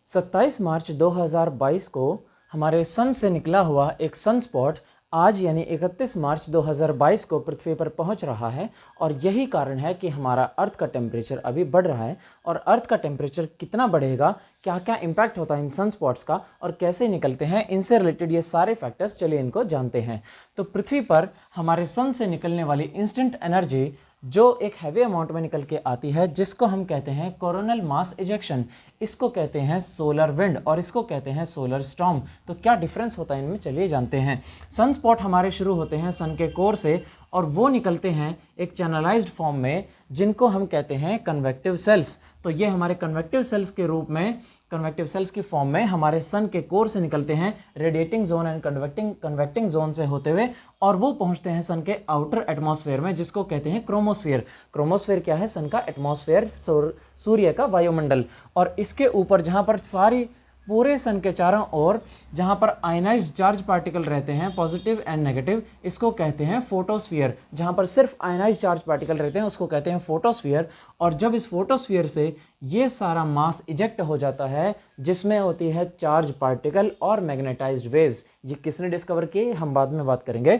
27 मार्च 2022 को हमारे सन से निकला हुआ एक सनस्पॉट आज यानी 31 मार्च 2022 को पृथ्वी पर पहुंच रहा है और यही कारण है कि हमारा अर्थ का टेम्परेचर अभी बढ़ रहा है। और अर्थ का टेम्परेचर कितना बढ़ेगा, क्या क्या इम्पैक्ट होता है इन सनस्पॉट्स का और कैसे निकलते हैं, इनसे रिलेटेड ये सारे फैक्टर्स, चलिए इनको जानते हैं। तो पृथ्वी पर हमारे सन से निकलने वाली इंस्टेंट एनर्जी जो एक हैवी अमाउंट में निकल के आती है, जिसको हम कहते हैं कोरोनल मास इजेक्शन, इसको कहते हैं सोलर विंड और इसको कहते हैं सोलर स्टॉर्म। तो क्या डिफरेंस होता है इनमें, चलिए जानते हैं। सन स्पॉट हमारे शुरू होते हैं सन के कोर से और वो निकलते हैं एक चैनलाइज्ड फॉर्म में, जिनको हम कहते हैं कन्वेक्टिव सेल्स। तो ये हमारे कन्वेक्टिव सेल्स के रूप में, कन्वेक्टिव सेल्स की फॉर्म में हमारे सन के कोर से निकलते हैं, radiating zone and convecting zone से होते हुए, और वो पहुंचते हैं सन के आउटर एटमॉस्फेयर में, जिसको कहते हैं क्रोमोस्फीयर। क्रोमोस्फीयर क्या है? सन का एटमॉस्फेयर, सूर्य का वायुमंडल। और इसके ऊपर जहां पर सारी पूरे सन के चारों ओर जहां पर आयनाइज्ड चार्ज पार्टिकल रहते हैं, पॉजिटिव एंड नेगेटिव, इसको कहते हैं फोटोस्फीयर। जहां पर सिर्फ आयनाइज्ड चार्ज पार्टिकल रहते हैं उसको कहते हैं फोटोस्फीयर। और जब इस फोटोस्फीयर से ये सारा मास इजेक्ट हो जाता है, जिसमें होती है चार्ज पार्टिकल और मैग्नेटाइज्ड वेव्स, ये किसने डिस्कवर किए हम बाद में बात करेंगे,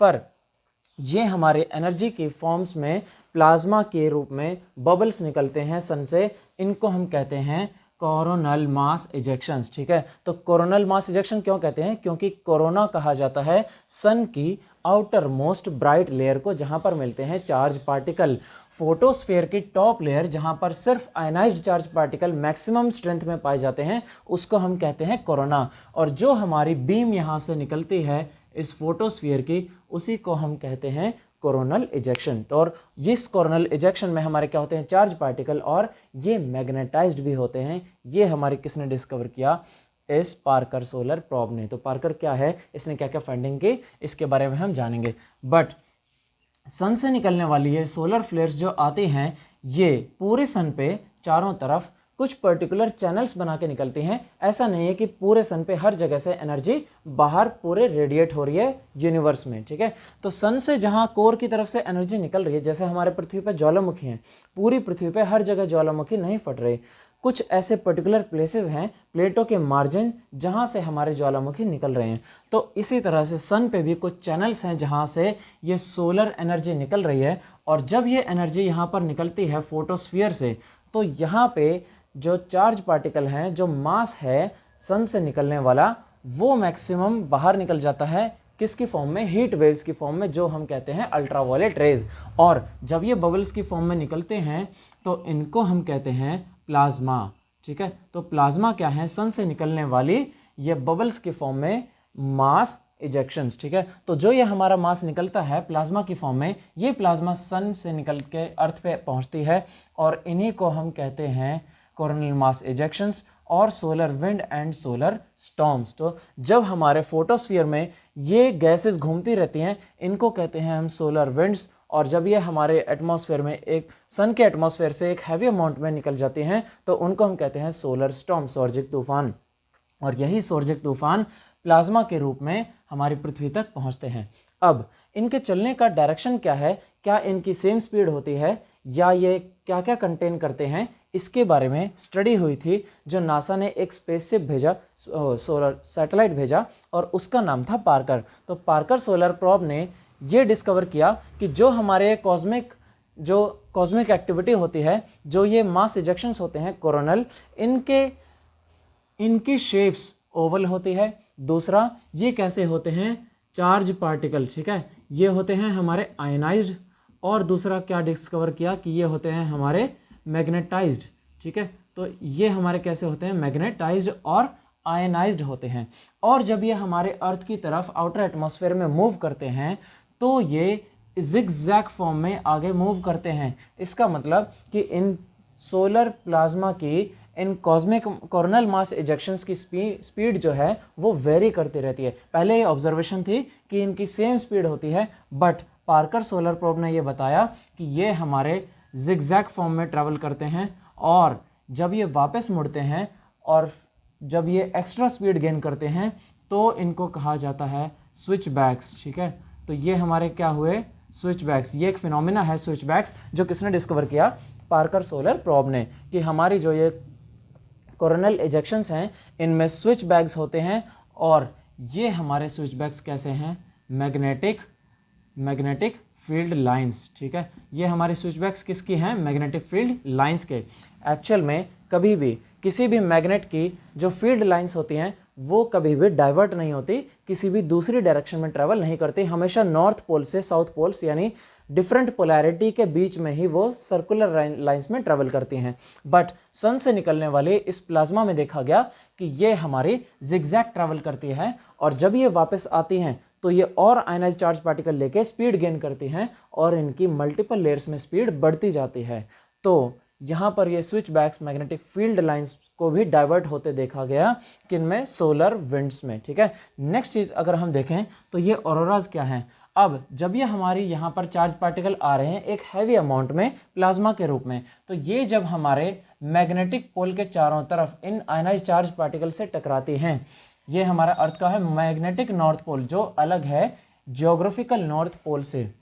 पर ये हमारे एनर्जी की फॉर्म्स में प्लाज्मा के रूप में बबल्स निकलते हैं सन से। इनको हम कहते हैं कोरोनल मास इजेक्शंस। ठीक है, तो कोरोनल मास इजेक्शन क्यों कहते हैं? क्योंकि कोरोना कहा जाता है सन की आउटर मोस्ट ब्राइट लेयर को, जहां पर मिलते हैं चार्ज पार्टिकल। फोटोस्फेयर की टॉप लेयर, जहां पर सिर्फ ionised charge particle maximum strength में पाए जाते हैं, उसको हम कहते हैं कोरोना। और जो हमारी बीम यहां से निकलती है इस फोटोस्फीयर की, उसी को हम कहते हैं कोरोनल इजेक्शन। और इस कोरोनल इजेक्शन में हमारे क्या होते हैं? चार्ज पार्टिकल, और ये मैग्नेटाइज्ड भी होते हैं। ये हमारे किसने डिस्कवर किया? इस पार्कर सोलर प्रोब ने। तो पार्कर क्या है, इसने क्या क्या फाइंडिंग की, इसके बारे में हम जानेंगे। बट सन से निकलने वाली ये सोलर फ्लेयर्स जो आती हैं, ये पूरे सन पे चारों तरफ कुछ पर्टिकुलर चैनल्स बना के निकलती हैं। ऐसा नहीं है कि पूरे सन पे हर जगह से एनर्जी बाहर पूरे रेडिएट हो रही है यूनिवर्स में। ठीक है, तो सन से जहां कोर की तरफ से एनर्जी निकल रही है, जैसे हमारे पृथ्वी पे ज्वालामुखी हैं, पूरी पृथ्वी पे हर जगह ज्वालामुखी नहीं फट रही। कुछ ऐसे पर्टिकुलर प्लेसेस हैं, प्लेटों के मार्जिन, जहां से हमारे ज्वालामुखी निकल रहे हैं। तो इसी तरह से सन पे भी कुछ चैनल्स हैं जहां से ये सोलर एनर्जी निकल रही है। और जब ये एनर्जी यहाँ पर निकलती है फोटोस्फीयर से, तो यहाँ पे जो चार्ज पार्टिकल हैं, जो मास है सन से निकलने वाला, वो मैक्सिमम बाहर निकल जाता है। किसकी फॉर्म में? हीट वेव्स की फॉर्म में, जो हम कहते हैं अल्ट्रावायलेट रेज। और जब ये बबल्स की फॉर्म में निकलते हैं तो इनको हम कहते हैं प्लाज्मा। ठीक है, तो प्लाज्मा क्या है? सन से निकलने वाली ये बबल्स की फॉर्म में मास इजेक्शंस। ठीक है, तो जो ये हमारा मास निकलता है प्लाज्मा की फॉर्म में, ये प्लाज्मा सन से निकल के अर्थ पे पहुंचती है, और इन्हीं को हम कहते हैं कोरोनल मास इजेक्शंस और solar wind and solar storms. तो जब हमारे फोटोस्फीयर में ये गैसेस घूमती रहती हैं, इनको कहते हैं हम सोलर विंड्स। और जब ये हमारे एटमॉस्फेयर में, एक सन के एटमॉस्फेयर से एक हैवी अमाउंट में निकल जाती हैं, तो उनको हम कहते हैं सोलर स्टॉर्म, सौरजिक तूफान। और यही सौरजिक तूफान प्लाज्मा के रूप में हमारी पृथ्वी तक पहुंचते हैं। अब इनके चलने का डायरेक्शन क्या है? क्या इनकी सेम स्पीड होती है, या ये क्या क्या कंटेन करते हैं, इसके बारे में स्टडी हुई थी। जो नासा ने एक स्पेसशिप भेजा, सोलर सैटेलाइट भेजा, और उसका नाम था पार्कर। तो पार्कर सोलर प्रोब ने ये डिस्कवर किया कि जो हमारे कॉस्मिक एक्टिविटी होती है, जो ये मास इजेक्शंस होते हैं कोरोनल, इनकी शेप्स ओवल होती है। दूसरा, ये कैसे होते हैं? Charge particle. ठीक है, ये होते हैं हमारे आयनाइज्ड। और दूसरा क्या डिस्कवर किया कि ये होते हैं हमारे मैग्नेटाइज्ड। ठीक है, तो ये हमारे कैसे होते हैं? मैग्नेटाइज्ड और आयनाइज्ड होते हैं। और जब ये हमारे अर्थ की तरफ आउटर एटमॉस्फेयर में मूव करते हैं, तो ये जिगजैग फॉर्म में आगे मूव करते हैं। इसका मतलब कि इन सोलर प्लाज्मा की, इन कॉस्मिक कोरोनल मास इजेक्शंस की स्पीड जो है वो वेरी करती रहती है। पहले ये ऑब्जर्वेशन थी कि इनकी सेम स्पीड होती है, बट पार्कर सोलर प्रोब ने ये बताया कि ये हमारे जिगजैग फॉर्म में ट्रैवल करते हैं। और जब ये वापस मुड़ते हैं और जब ये एक्स्ट्रा स्पीड गेन करते हैं, तो इनको कहा जाता है स्विच बैक्स। ठीक है, तो ये हमारे क्या हुए? Switch backs. ये एक फिनोमिना है स्विच बैक्स, जो किसने डिस्कवर किया? पार्कर सोलर प्रोब ने। कि हमारी जो ये कोरोनल इजेक्शंस हैं, इनमें स्विच बैग्स होते हैं और ये हमारे स्विच बैग्स कैसे हैं, मैग्नेटिक फील्ड लाइंस, ठीक है। ये हमारे स्विच बैग्स किसकी हैं, मैग्नेटिक फील्ड लाइंस के। एक्चुअल में कभी भी किसी भी मैग्नेट की जो फील्ड लाइंस होती हैं वो कभी भी डाइवर्ट नहीं होती, किसी भी दूसरी डायरेक्शन में ट्रैवल नहीं करती, हमेशा नॉर्थ पोल से साउथ पोल्स यानी डिफरेंट पोलैरिटी के बीच में ही वो सर्कुलर लाइंस में ट्रैवल करती हैं। बट सन से निकलने वाले इस प्लाज्मा में देखा गया कि ये हमारी जिगजैग ट्रैवल करती है और जब ये वापस आती हैं तो ये और आयनाइज्ड चार्ज पार्टिकल लेके स्पीड गेन करती हैं और इनकी मल्टीपल लेयर्स में स्पीड बढ़ती जाती है। तो यहाँ पर ये switch backs magnetic field lines को भी डाइवर्ट होते देखा गया, किनमें, सोलर विंड्स में, ठीक है। नेक्स्ट चीज़ अगर हम देखें तो ये ऑरोराज क्या हैं। अब जब ये हमारी यहाँ पर चार्ज पार्टिकल आ रहे हैं एक हैवी अमाउंट में प्लाज्मा के रूप में, तो ये जब हमारे मैग्नेटिक पोल के चारों तरफ इन आयनाइज्ड चार्ज पार्टिकल से टकराती हैं, ये हमारा अर्थ का है मैग्नेटिक नॉर्थ पोल जो अलग है जियोग्राफिकल नॉर्थ पोल से,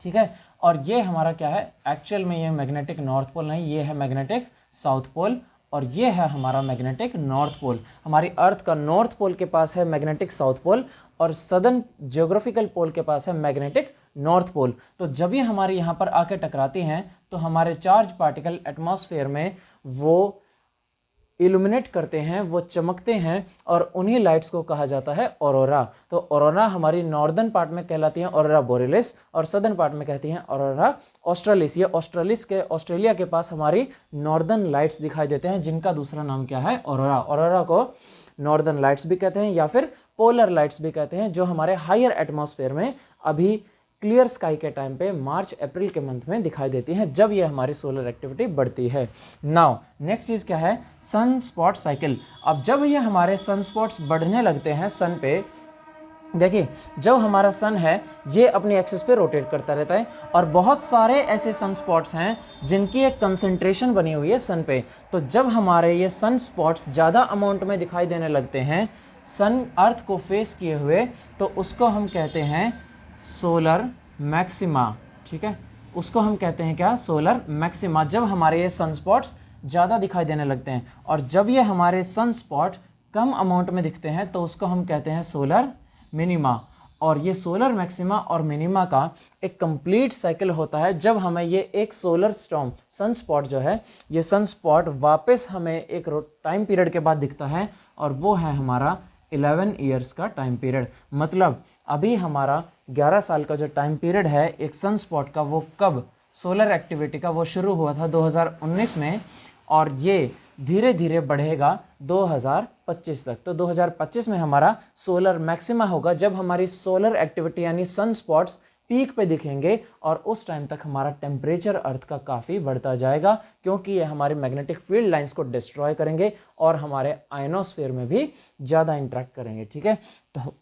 ठीक है। और ये हमारा क्या है, एक्चुअल में ये मैग्नेटिक नॉर्थ पोल नहीं, ये है मैग्नेटिक साउथ पोल और ये है हमारा मैग्नेटिक नॉर्थ पोल। हमारी अर्थ का नॉर्थ पोल के पास है मैग्नेटिक साउथ पोल और सदर्न जियोग्राफिकल पोल के पास है मैग्नेटिक नॉर्थ पोल। तो जब ये हमारे यहाँ पर आके टकराती हैं तो हमारे चार्ज पार्टिकल एटमॉस्फेयर में वो इल्यूमिनेट करते हैं, वो चमकते हैं और उन्हीं लाइट्स को कहा जाता है ऑरोरा। तो ऑरोरा हमारी नॉर्दर्न पार्ट में कहलाती हैं ऑरोरा बोरेलिस और सदर्न पार्ट में कहती हैं ऑरोरा ऑस्ट्रालिस। ये ऑस्ट्रेलिया के पास हमारी नॉर्दर्न लाइट्स दिखाई देते हैं जिनका दूसरा नाम क्या है, ऑरोरा। ऑरोरा को नॉर्दर्न लाइट्स भी कहते हैं या फिर पोलर लाइट्स भी कहते हैं, जो हमारे हायर एटमॉस्फेयर में अभी क्लियर स्काई के टाइम पे मार्च अप्रैल के मंथ में दिखाई देती हैं जब ये हमारी सोलर एक्टिविटी बढ़ती है। नाउ नेक्स्ट चीज़ क्या है, सन स्पॉट साइकिल। अब जब ये हमारे सन स्पॉट्स बढ़ने लगते हैं सन पे, देखिए जब हमारा सन है ये अपनी एक्सिस पे रोटेट करता रहता है और बहुत सारे ऐसे सन स्पॉट्स हैं जिनकी एक कंसंट्रेशन बनी हुई है सन पे। तो जब हमारे ये सन स्पॉट्स ज़्यादा अमाउंट में दिखाई देने लगते हैं सन अर्थ को फेस किए हुए, तो उसको हम कहते हैं सोलर मैक्सिमा, ठीक है। उसको हम कहते हैं क्या, सोलर मैक्सिमा। जब हमारे ये सन स्पॉट्स ज़्यादा दिखाई देने लगते हैं और जब ये हमारे सन स्पॉट कम अमाउंट में दिखते हैं तो उसको हम कहते हैं सोलर मिनिमा। और ये सोलर मैक्सिमा और मिनिमा का एक कंप्लीट साइकिल होता है जब हमें ये एक सोलर स्टॉर्म सन स्पॉट जो है, ये सन स्पॉट वापस हमें एक टाइम पीरियड के बाद दिखता है और वो है हमारा 11 ईयर्स का टाइम पीरियड। मतलब अभी हमारा 11 साल का जो टाइम पीरियड है एक सन स्पॉट का, वो कब, सोलर एक्टिविटी का, वो शुरू हुआ था 2019 में और ये धीरे धीरे बढ़ेगा 2025 तक। तो 2025 में हमारा सोलर मैक्सिमा होगा जब हमारी सोलर एक्टिविटी यानी सन स्पॉट्स पीक पे दिखेंगे और उस टाइम तक हमारा टेम्परेचर अर्थ का काफ़ी बढ़ता जाएगा क्योंकि ये हमारे मैग्नेटिक फील्ड लाइंस को डिस्ट्रॉय करेंगे और हमारे आयनोस्फीयर में भी ज़्यादा इंटरेक्ट करेंगे, ठीक है। तो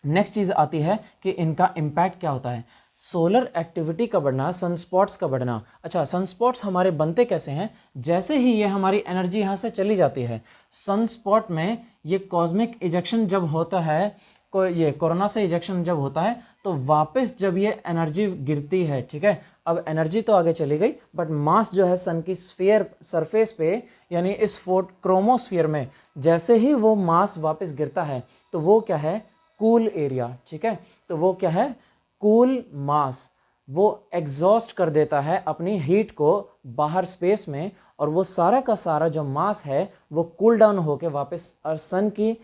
नेक्स्ट चीज़ आती है कि इनका इम्पैक्ट क्या होता है। सोलर एक्टिविटी का बढ़ना, सनस्पॉट्स का बढ़ना। अच्छा, सनस्पॉट्स हमारे बनते कैसे हैं, जैसे ही ये हमारी एनर्जी यहाँ से चली जाती है, सनस्पॉट में ये कॉस्मिक इजेक्शन जब होता है, ये कोरोना से इजेक्शन जब होता है तो वापस जब ये एनर्जी गिरती है, ठीक है। अब एनर्जी तो आगे चली गई बट मास जो है सन की स्फीयर सरफेस पे यानी इस क्रोमोस्फीयर में जैसे ही वो मास वापस गिरता है तो वो क्या है, कूल एरिया, ठीक है। तो वो क्या है, कूल मास, वो एग्जॉस्ट कर देता है अपनी हीट को बाहर स्पेस में और वो सारा का सारा जो मास है वो कूल डाउन होके वापस सन की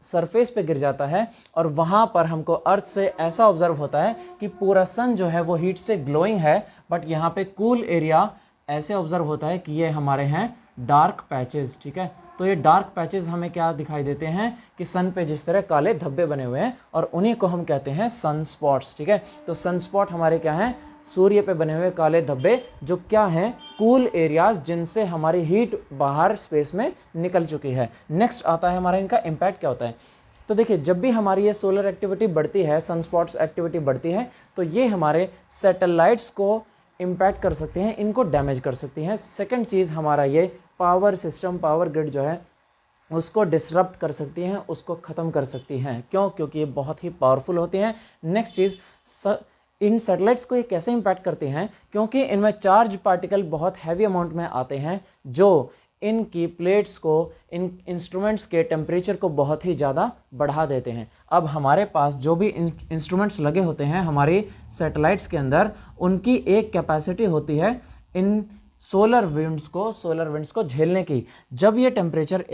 सरफेस पे गिर जाता है और वहाँ पर हमको अर्थ से ऐसा ऑब्जर्व होता है कि पूरा सन जो है वो हीट से ग्लोइंग है, बट यहाँ पे कूल एरिया ऐसे ऑब्जर्व होता है कि ये हमारे हैं डार्क पैचेस, ठीक है। तो ये डार्क पैचेस हमें क्या दिखाई देते हैं कि सन पे जिस तरह काले धब्बे बने हुए हैं और उन्हीं को हम कहते हैं सन स्पॉट्स, ठीक है। तो सन स्पॉट हमारे क्या हैं, सूर्य पे बने हुए काले धब्बे जो क्या हैं, कूल एरियाज जिनसे हमारी हीट बाहर स्पेस में निकल चुकी है। नेक्स्ट आता है हमारा इनका इम्पैक्ट क्या होता है। तो देखिए जब भी हमारी ये सोलर एक्टिविटी बढ़ती है, सन स्पॉट्स एक्टिविटी बढ़ती है, तो ये हमारे सैटेलाइट्स को इम्पैक्ट कर सकते हैं, इनको डैमेज कर सकती हैं। सेकंड चीज़ हमारा ये पावर सिस्टम, पावर ग्रिड जो है उसको डिसरप्ट कर सकती हैं, उसको ख़त्म कर सकती हैं। क्यों? क्योंकि ये बहुत ही पावरफुल होती हैं। नेक्स्ट चीज़, इन सैटेलाइट्स को ये कैसे इम्पैक्ट करते हैं, क्योंकि इनमें चार्ज पार्टिकल बहुत हैवी अमाउंट में आते हैं जो इनकी प्लेट्स को, इन इंस्ट्रूमेंट्स के टेम्परेचर को बहुत ही ज़्यादा बढ़ा देते हैं। अब हमारे पास जो भी इंस्ट्रूमेंट्स लगे होते हैं हमारी सैटेलाइट्स के अंदर, उनकी एक कैपेसिटी होती है इन सोलर विंड्स को झेलने की। जब ये टेम्परेचर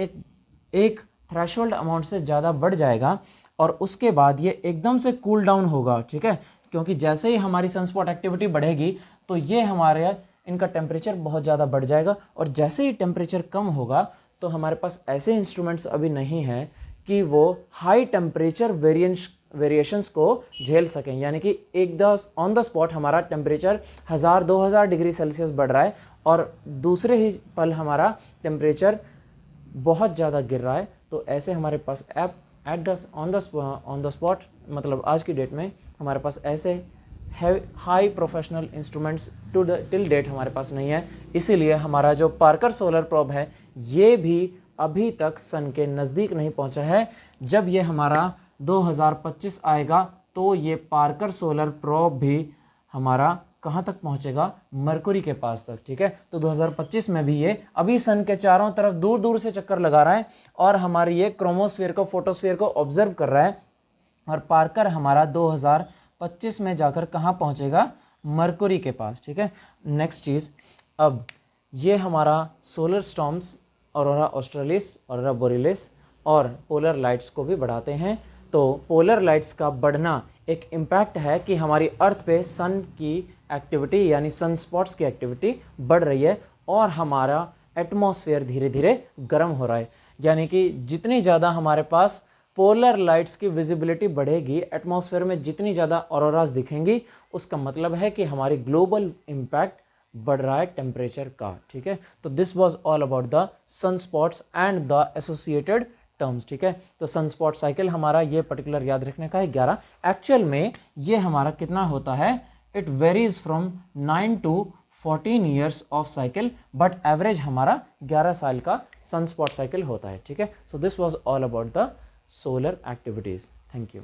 एक थ्रेशोल्ड अमाउंट से ज़्यादा बढ़ जाएगा और उसके बाद ये एकदम से कूल डाउन होगा, ठीक है, क्योंकि जैसे ही हमारी सनस्पॉट एक्टिविटी बढ़ेगी तो ये हमारे इनका टेम्परेचर बहुत ज़्यादा बढ़ जाएगा, और जैसे ही टेम्परेचर कम होगा तो हमारे पास ऐसे इंस्ट्रूमेंट्स अभी नहीं हैं कि वो हाई टेम्परेचर वेरिएशंस को झेल सकें। यानी कि ऑन द स्पॉट हमारा टेम्परेचर 1000-2000 डिग्री सेल्सियस बढ़ रहा है और दूसरे ही पल हमारा टेम्परेचर बहुत ज़्यादा गिर रहा है। तो ऐसे हमारे पास ऑन द स्पॉट, मतलब आज की डेट में हमारे पास ऐसे high professional instruments till date हमारे पास नहीं है। इसीलिए हमारा जो पार्कर सोलर प्रोब है ये भी अभी तक सन के नज़दीक नहीं पहुंचा है। जब ये हमारा 2025 आएगा तो ये पार्कर सोलर प्रोब भी हमारा कहाँ तक पहुँचेगा? मरकुरी के पास तक, ठीक है। तो 2025 में भी ये अभी सन के चारों तरफ दूर दूर से चक्कर लगा रहा है और हमारी ये क्रोमोस्फीयर को, फोटोस्फीयर को ऑब्जर्व कर रहा है। और पार्कर हमारा 2025 में जाकर कहाँ पहुँचेगा? मरकुरी के पास, ठीक है। नेक्स्ट चीज़, अब ये हमारा solar storms, aurora australis, aurora borealis और पोलर लाइट्स को भी बढ़ाते हैं। तो पोलर लाइट्स का बढ़ना एक इम्पैक्ट है कि हमारी अर्थ पे सन की एक्टिविटी यानी सन स्पॉट्स की एक्टिविटी बढ़ रही है और हमारा एटमॉस्फेयर धीरे धीरे गर्म हो रहा है। यानी कि जितनी ज़्यादा हमारे पास पोलर लाइट्स की विजिबिलिटी बढ़ेगी, एटमॉस्फेयर में जितनी ज़्यादा ऑरोरास दिखेंगी, उसका मतलब है कि हमारी ग्लोबल इम्पैक्ट बढ़ रहा है टेम्परेचर का, ठीक है। तो this was all about the sun spots and the associated terms, ठीक है। तो सन स्पॉट साइकिल हमारा ये पर्टिकुलर याद रखने का है 11। एक्चुअल में ये हमारा कितना होता है? It varies from 9 to 14 years of cycle, but average हमारा 11 साल का सन स्पॉट साइकिल होता है, ठीक है। So this was all about the solar activities. Thank you.